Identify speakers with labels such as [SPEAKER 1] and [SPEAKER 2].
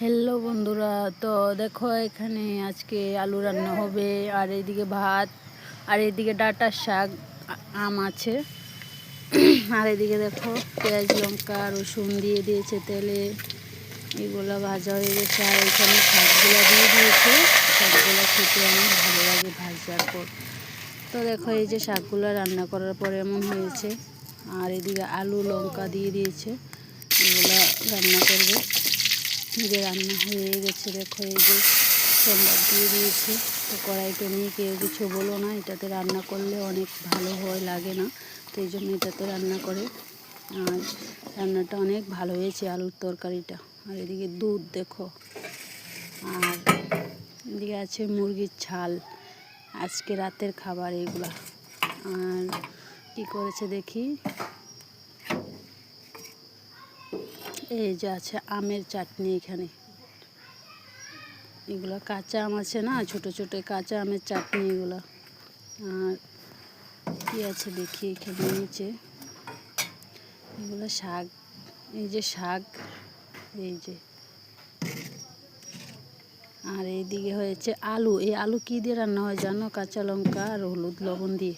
[SPEAKER 1] Hello বন্ধুরা, তো দেখো এখানে আজকে আলু রান্না হবে, আর এইদিকে ভাত, আর এইদিকে ডাঁটার শাক, আম আছে। আর এদিকে দেখো পেঁয়াজ লঙ্কা রসুন দিয়ে দিয়েছে তেলে, এগুলো ভাজা হয়ে গেছে। আর এখানে শাকগুলো দিয়ে দিয়েছে, শাকগুলো খেতে অনেক ভালো লাগে ভাজার পর। তো দেখো এই যে শাকগুলো রান্না করার পর এমন হয়েছে। আর এদিকে আলু লঙ্কা দিয়ে দিয়েছে, এগুলো রান্না করবে। যে রান্না হয়ে গেছে, দেখো এই যে সোমবার দিয়ে দিয়েছে। তো কড়াইটা নিয়ে কেউ কিছু বলো না, এটাতে রান্না করলে অনেক ভালো হয়, লাগে না, তো এই জন্য এটাতে রান্না করে। আর রান্নাটা অনেক ভালো হয়েছে, আলুর তরকারিটা। আর এদিকে দুধ দেখো, আর এদিকে আছে মুরগির ঝাল, আজকে রাতের খাবার এগুলা। আর কি করেছে দেখি, এই যে আছে আমের চাটনি এখানে, এগুলো কাঁচা আম আছে না, ছোট ছোট কাঁচা আমের চাটনি এগুলো। আর কি আছে দেখি এখানে নিচে, এগুলো শাক, এই যে শাক, এই যে। আর এইদিকে হয়েছে আলু, এই আলু কি দিয়ে রান্না হয় জানো? কাঁচা লঙ্কা আর হলুদ লবণ দিয়ে।